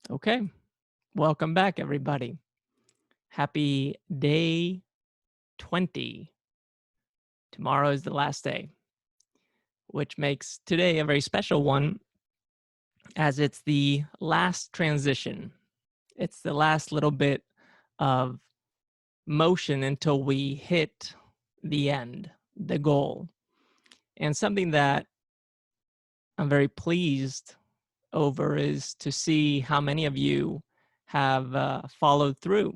Okay, welcome back, everybody. Happy day 20. Tomorrow is the last day, which makes today a very special one as it's the last transition. It's the last little bit of motion until we hit the end, the goal. And something that I'm very pleased over is to see how many of you have followed through.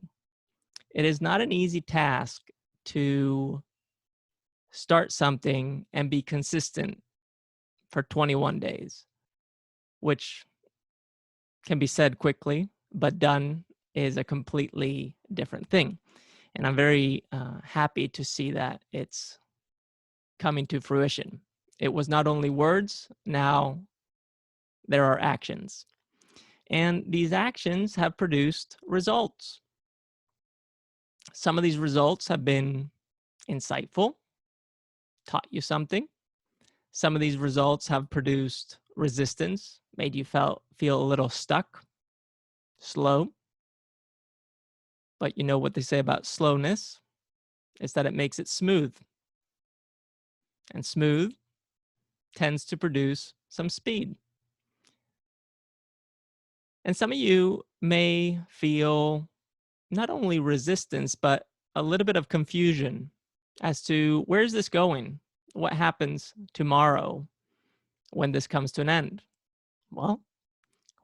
It is not an easy task to start something and be consistent for 21 days, which can be said quickly, but done is a completely different thing. And I'm very happy to see that it's coming to fruition. It was not only words, now there are actions. And these actions have produced results. Some of these results have been insightful, taught you something. Some of these results have produced resistance, made you feel a little stuck, slow. But you know what they say about slowness is that it makes it smooth. And smooth tends to produce some speed. And some of you may feel not only resistance, but a little bit of confusion as to where's this going? What happens tomorrow when this comes to an end? Well,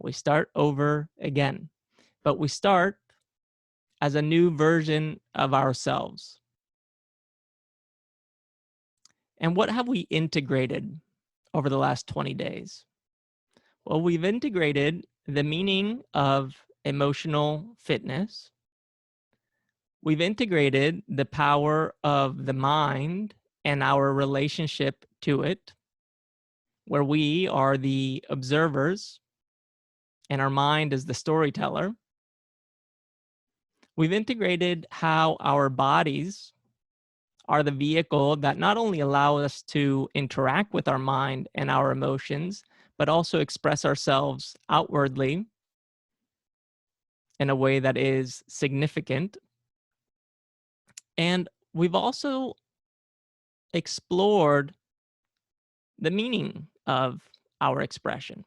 we start over again, but we start as a new version of ourselves. And what have we integrated over the last 20 days? Well, we've integrated the meaning of emotional fitness. We've integrated the power of the mind and our relationship to it, where we are the observers and our mind is the storyteller. We've integrated how our bodies are the vehicle that not only allow us to interact with our mind and our emotions, but also express ourselves outwardly in a way that is significant. And we've also explored the meaning of our expression.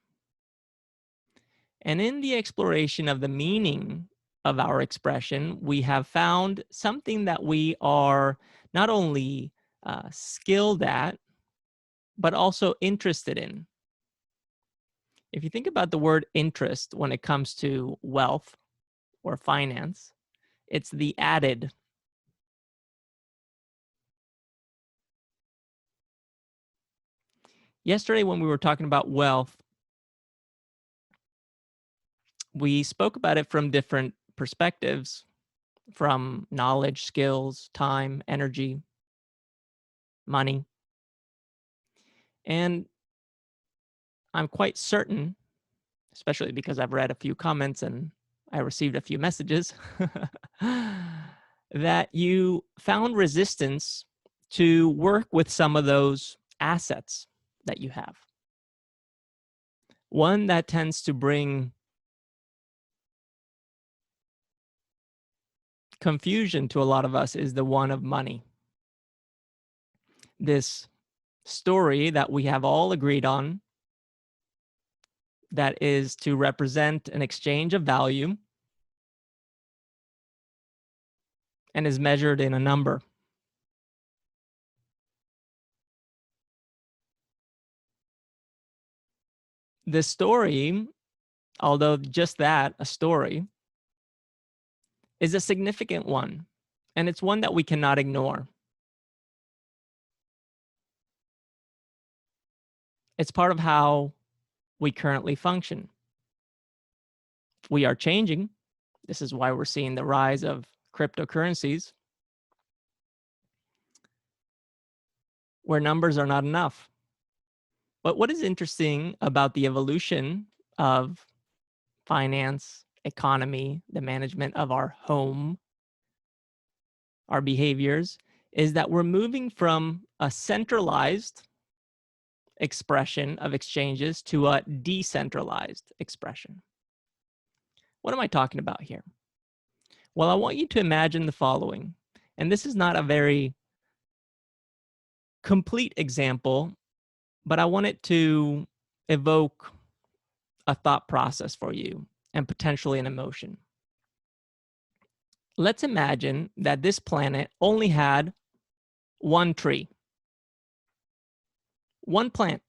And in the exploration of the meaning of our expression, we have found something that we are not only skilled at, but also interested in. If you think about the word interest when it comes to wealth or finance, it's the added. Yesterday, when we were talking about wealth, we spoke about it from different perspectives, from knowledge, skills, time, energy, money. And I'm quite certain, especially because I've read a few comments and I received a few messages, that you found resistance to work with some of those assets that you have. One that tends to bring confusion to a lot of us is the one of money. This story that we have all agreed on that is to represent an exchange of value and is measured in a number. This story, although just that, a story, is a significant one, and it's one that we cannot ignore. It's part of how we currently function. We are changing. This is why we're seeing the rise of cryptocurrencies, where numbers are not enough. But what is interesting about the evolution of finance, economy, the management of our home, our behaviors, is that we're moving from a centralized expression of exchanges to a decentralized expression. What am I talking about here? Well, I want you to imagine the following, and this is not a very complete example, but I want it to evoke a thought process for you and potentially an emotion. Let's imagine that this planet only had one tree, one plant,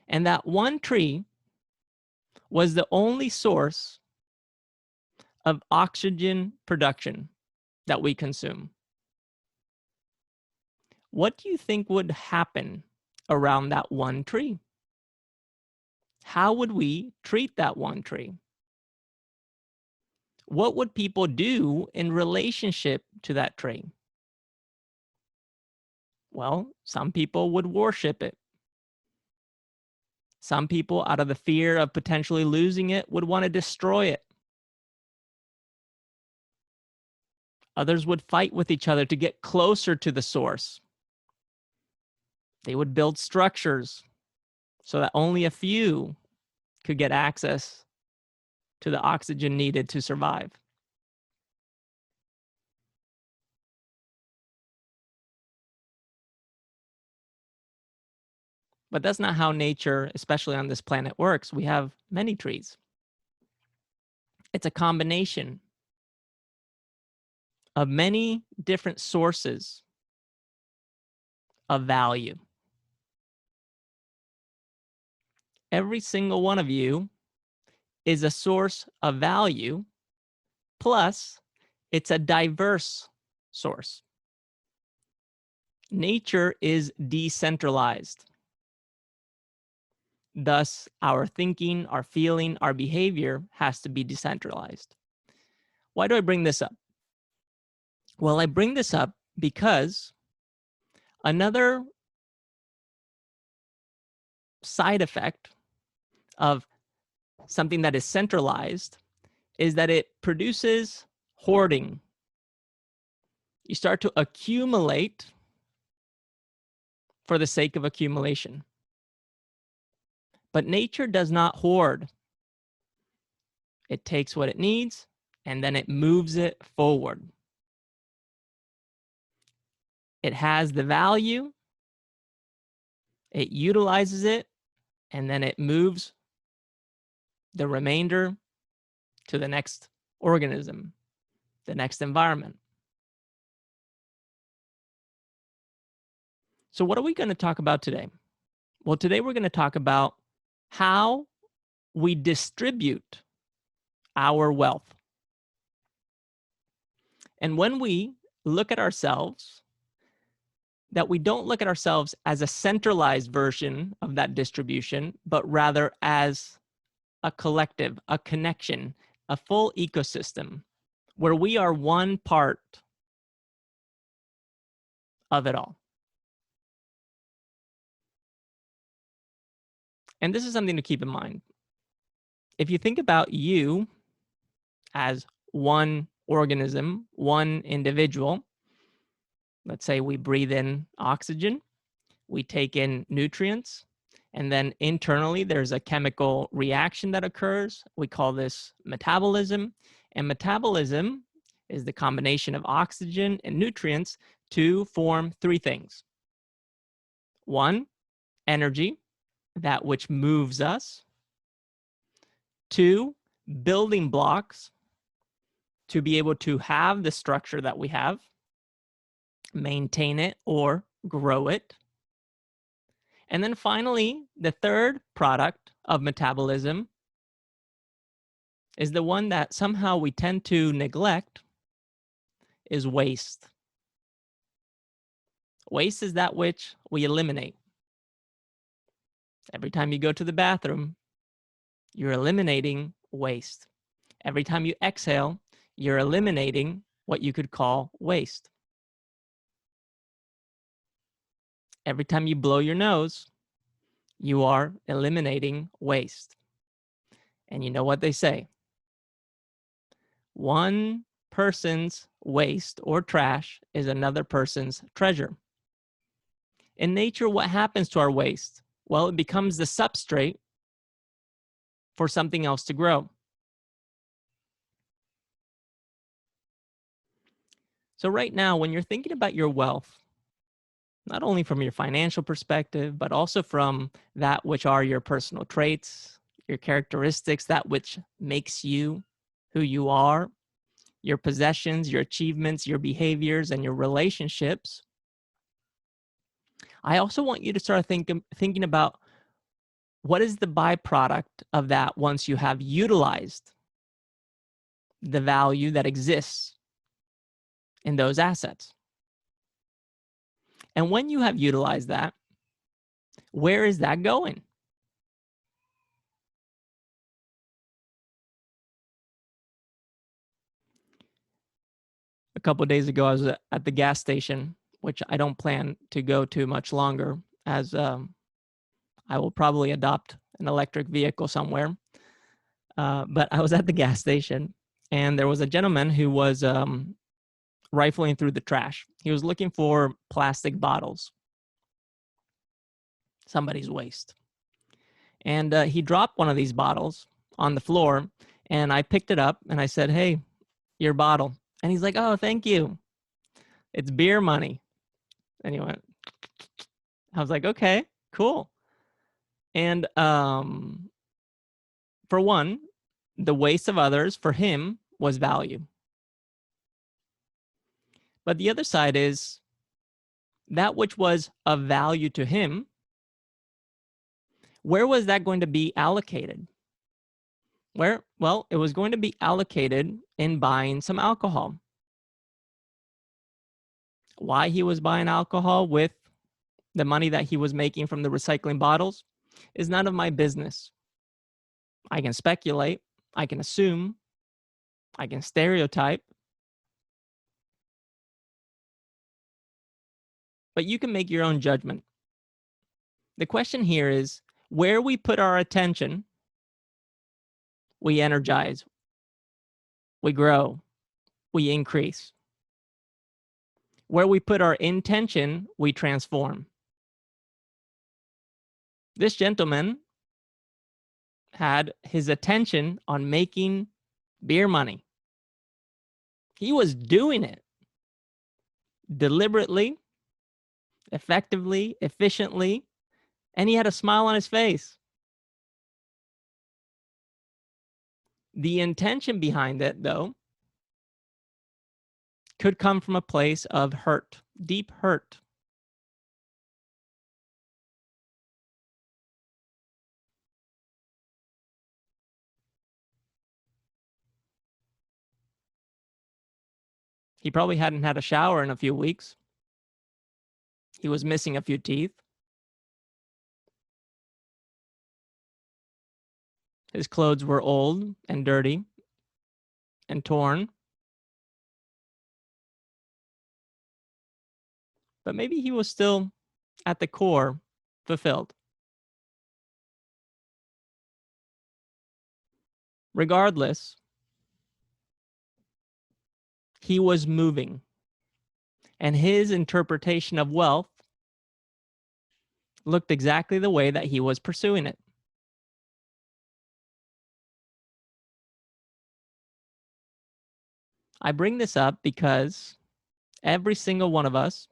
and that one tree was the only source of oxygen production that we consume. What do you think would happen around that one tree? How would we treat that one tree? What would people do in relationship to that tree? Well, some people would worship it. Some people, out of the fear of potentially losing it, would want to destroy it. Others would fight with each other to get closer to the source. They would build structures so that only a few could get access to the oxygen needed to survive. But that's not how nature, especially on this planet, works. We have many trees. It's a combination of many different sources of value. Every single one of you is a source of value, plus it's a diverse source. Nature is decentralized. Thus, our thinking, our feeling, our behavior has to be decentralized. Why do I bring this up? Well, I bring this up because another side effect of something that is centralized is that it produces hoarding. You start to accumulate for the sake of accumulation. But nature does not hoard. It takes what it needs and then it moves it forward. It has the value, it utilizes it, and then it moves the remainder to the next organism, the next environment. So what are we going to talk about today? Well, today we're going to talk about how we distribute our wealth. And when we look at ourselves, that we don't look at ourselves as a centralized version of that distribution, but rather as a collective, a connection, a full ecosystem where we are one part of it all. And this is something to keep in mind. If you think about you as one organism, one individual, let's say we breathe in oxygen, we take in nutrients, and then internally there's a chemical reaction that occurs. We call this metabolism. And metabolism is the combination of oxygen and nutrients to form three things. One, energy, that which moves us. Two, building blocks to be able to have the structure that we have, maintain it or grow it. And then finally, the third product of metabolism is the one that somehow we tend to neglect, is waste. Waste is that which we eliminate. Every time you go to the bathroom, you're eliminating waste. Every time you exhale, you're eliminating what you could call waste. Every time you blow your nose, you are eliminating waste. And you know what they say? One person's waste or trash is another person's treasure. In nature, what happens to our waste? Well, it becomes the substrate for something else to grow. So right now, when you're thinking about your wealth, not only from your financial perspective, but also from that which are your personal traits, your characteristics, that which makes you who you are, your possessions, your achievements, your behaviors, and your relationships, I also want you to start thinking about what is the byproduct of that once you have utilized the value that exists in those assets. And when you have utilized that, where is that going? A couple of days ago, I was at the gas station, which I don't plan to go to much longer, as I will probably adopt an electric vehicle somewhere. But I was at the gas station, and there was a gentleman who was rifling through the trash. He was looking for plastic bottles, somebody's waste. And he dropped one of these bottles on the floor, and I picked it up and I said, "Hey, your bottle." And he's like, "Oh, thank you. It's beer money." And he went, I was like, "Okay, cool." And for one, the waste of others for him was value. But the other side is that which was of value to him, where was that going to be allocated? Where? Well, it was going to be allocated in buying some alcohol. Why he was buying alcohol with the money that he was making from the recycling bottles is none of my business. I can speculate, I can assume, I can stereotype, but you can make your own judgment. The question here is where we put our attention, we energize, we grow, we increase. Where we put our intention, we transform. This gentleman had his attention on making beer money. He was doing it deliberately, effectively, efficiently, and he had a smile on his face. The intention behind it, though, could come from a place of hurt, deep hurt. He probably hadn't had a shower in a few weeks. He was missing a few teeth. His clothes were old and dirty and torn. But maybe he was still, at the core, fulfilled. Regardless, he was moving. And his interpretation of wealth looked exactly the way that he was pursuing it. I bring this up because every single one of us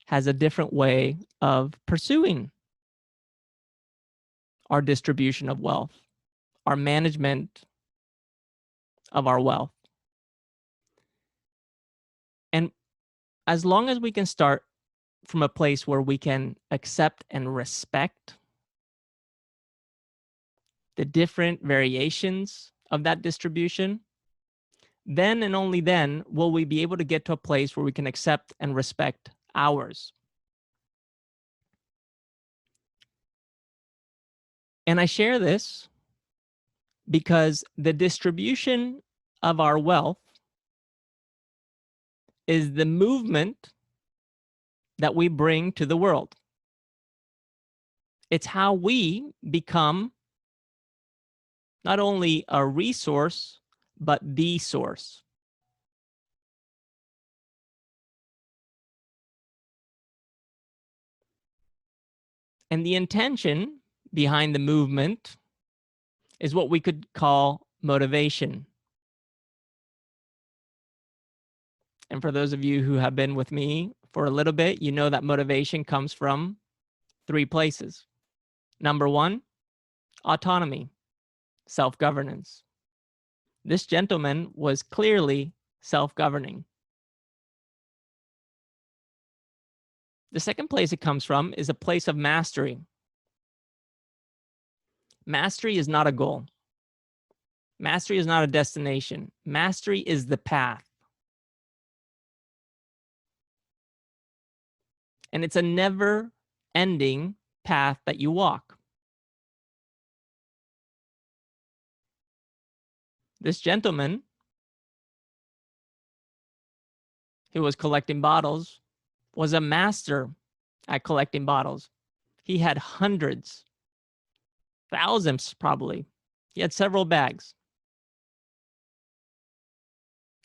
has a different way of pursuing our distribution of wealth, our management of our wealth. And as long as we can start from a place where we can accept and respect the different variations of that distribution, then and only then will we be able to get to a place where we can accept and respect ours. And I share this because the distribution of our wealth is the movement that we bring to the world. It's how we become not only a resource, but the source. And the intention behind the movement is what we could call motivation. And for those of you who have been with me for a little bit, you know that motivation comes from 3 places. Number 1, autonomy, self-governance. This gentleman was clearly self-governing. The second place it comes from is a place of mastery. Mastery is not a goal. Mastery is not a destination. Mastery is the path. And it's a never-ending path that you walk. This gentleman who was collecting bottles was a master at collecting bottles. He had hundreds, thousands probably. He had several bags.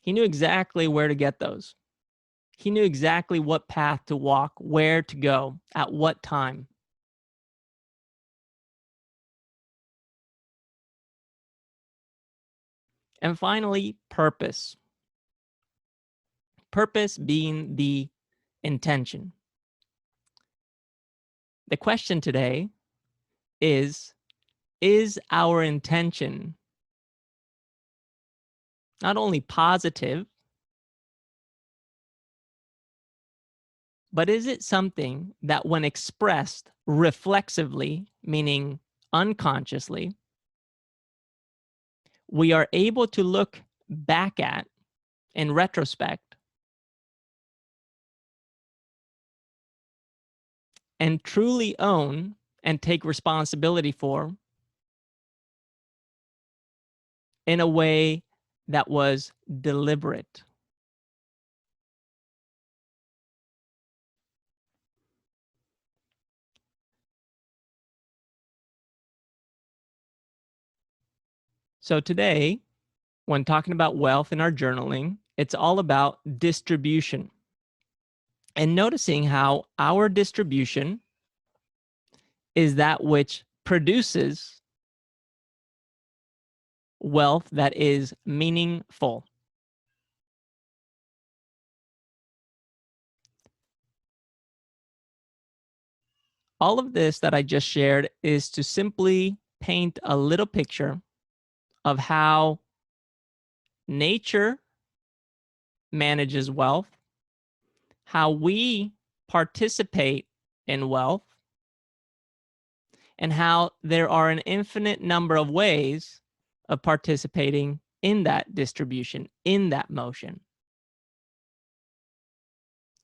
He knew exactly where to get those. He knew exactly what path to walk, where to go, at what time. And finally, purpose. Purpose being the intention. The question today is our intention not only positive, but is it something that when expressed reflexively, meaning unconsciously, we are able to look back at in retrospect and truly own and take responsibility for in a way that was deliberate? So today, when talking about wealth in our journaling, it's all about distribution and noticing how our distribution is that which produces wealth that is meaningful. All of this that I just shared is to simply paint a little picture of how nature manages wealth, how we participate in wealth, and how there are an infinite number of ways of participating in that distribution, in that motion.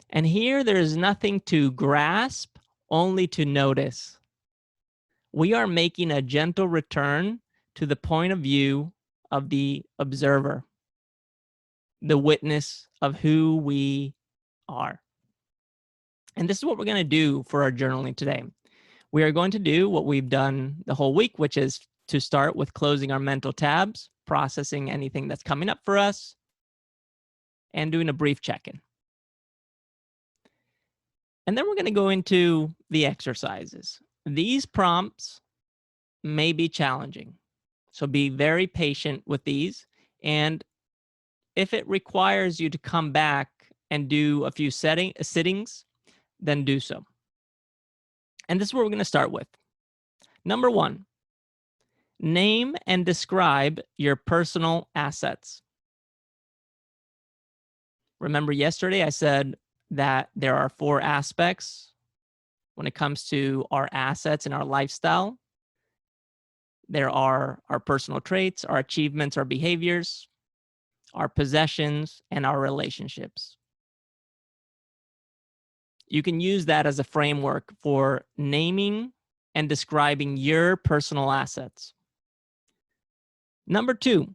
And here there is nothing to grasp, only to notice. We are making a gentle return to the point of view of the observer, the witness of who we are. And this is what we're going to do for our journaling today. We are going to do what we've done the whole week, which is to start with closing our mental tabs, processing anything that's coming up for us, and doing a brief check-in. And then we're going to go into the exercises. These prompts may be challenging, so be very patient with these. And if it requires you to come back and do a few sittings, then do so. And this is what we're going to start with. Number 1, name and describe your personal assets. Remember yesterday I said that there are 4 aspects when it comes to our assets and our lifestyle. There are our personal traits, our achievements, our behaviors, our possessions, and our relationships. You can use that as a framework for naming and describing your personal assets. Number 2,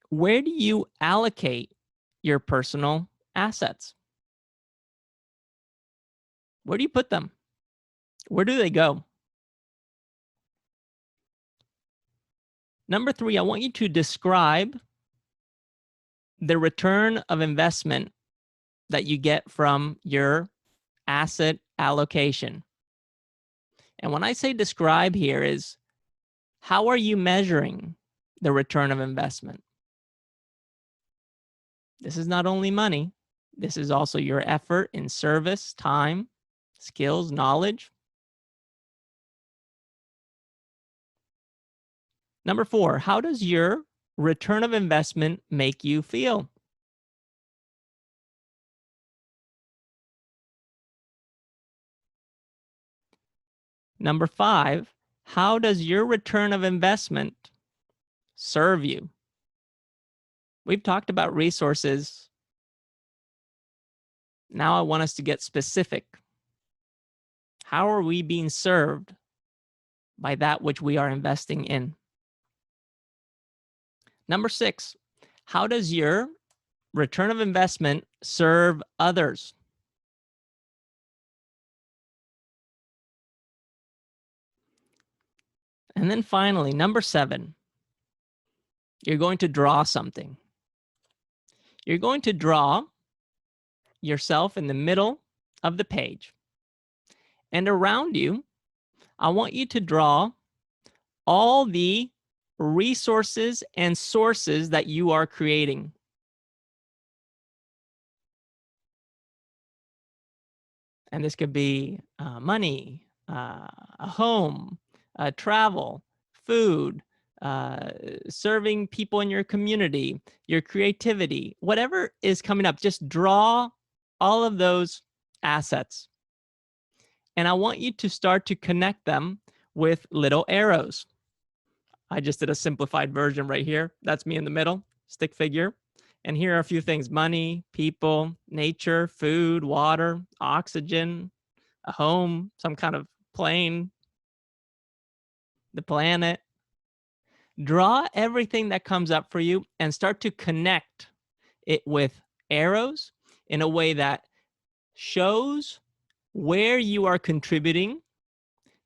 where do you allocate your personal assets? Where do you put them? Where do they go? Number 3, I want you to describe the return of investment that you get from your asset allocation. And when I say describe here is, how are you measuring the return of investment? This is not only money. This is also your effort in service, time, skills, knowledge. Number 4, how does your return of investment make you feel? Number 5, how does your return of investment serve you? We've talked about resources. Now I want us to get specific. How are we being served by that which we are investing in? Number 6, how does your return of investment serve others? And then finally, number 7, you're going to draw something. You're going to draw yourself in the middle of the page. And around you, I want you to draw all the resources and sources that you are creating. And this could be money, a home, travel, food, serving people in your community, your creativity, whatever is coming up, just draw all of those assets. And I want you to start to connect them with little arrows. I just did a simplified version right here. That's me in the middle, stick figure. And here are a few things: money, people, nature, food, water, oxygen, a home, some kind of plane, the planet. Draw everything that comes up for you and start to connect it with arrows in a way that shows where you are contributing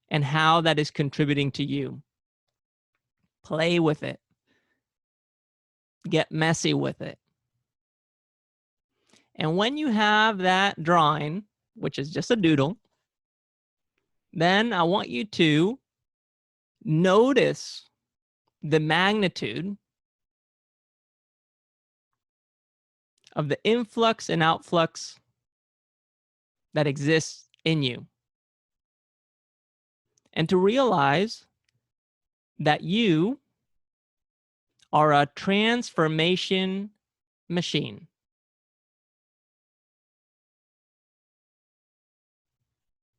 and how that is contributing to you. Play with it. Get messy with it. And when you have that drawing, which is just a doodle, then I want you to notice the magnitude of the influx and outflux that exists in you. And to realize that you are a transformation machine.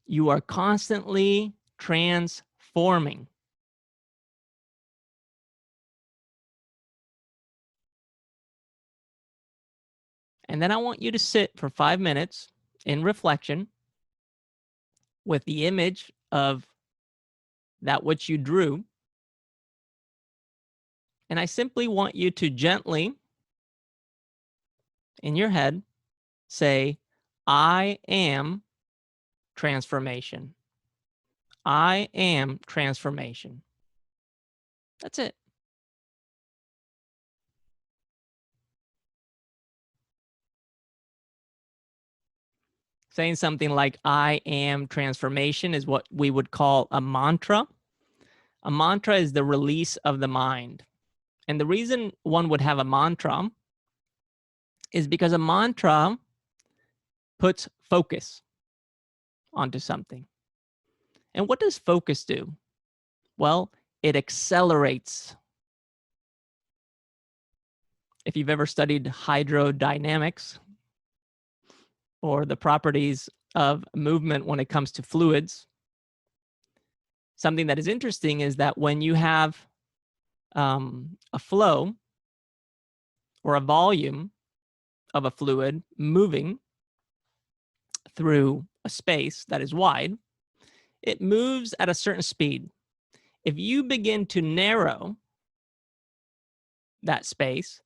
You are constantly transforming. And then I want you to sit for 5 minutes in reflection with the image of that which you drew. And I simply want you to gently, in your head, say, I am transformation. I am transformation. That's it. Saying something like I am transformation is what we would call a mantra. A mantra is the release of the mind. And the reason one would have a mantra is because a mantra puts focus onto something. And what does focus do? Well, it accelerates. If you've ever studied hydrodynamics or the properties of movement when it comes to fluids, something that is interesting is that when you have a flow or a volume of a fluid moving through a space that is wide, it moves at a certain speed. If you begin to narrow that space,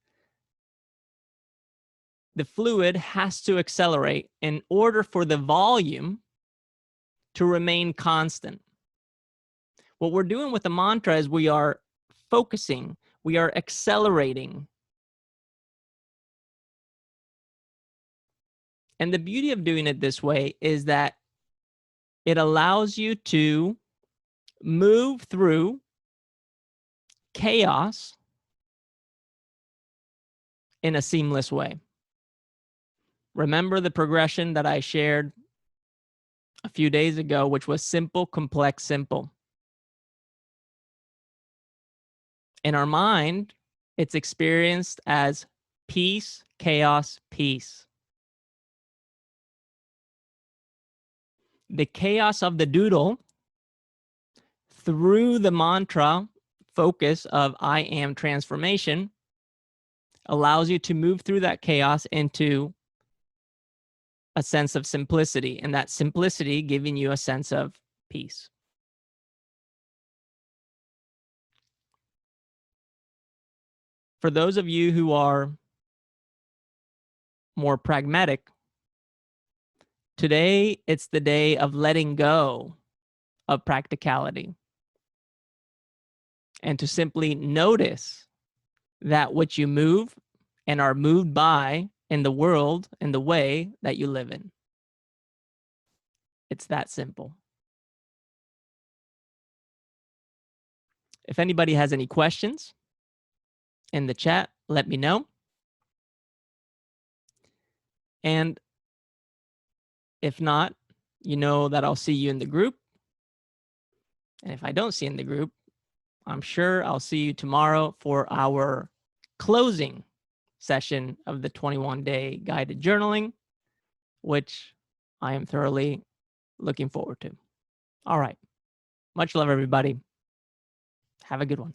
the fluid has to accelerate in order for the volume to remain constant. What we're doing with the mantra is we are focusing, we are accelerating. And the beauty of doing it this way is that it allows you to move through chaos in a seamless way. Remember the progression that I shared a few days ago, which was simple, complex, simple. In our mind, it's experienced as peace, chaos, peace. The chaos of the doodle through the mantra focus of I am transformation allows you to move through that chaos into a sense of simplicity, and that simplicity giving you a sense of peace. For those of you who are more pragmatic, today it's the day of letting go of practicality and to simply notice that which you move and are moved by in the world in the way that you live in. It's that simple. If anybody has any questions in the chat, let me know. And if not, you know that I'll see you in the group. And if I don't see you in the group, I'm sure I'll see you tomorrow for our closing session of the 21-day guided journaling, which I am thoroughly looking forward to. All right. Much love, everybody. Have a good one.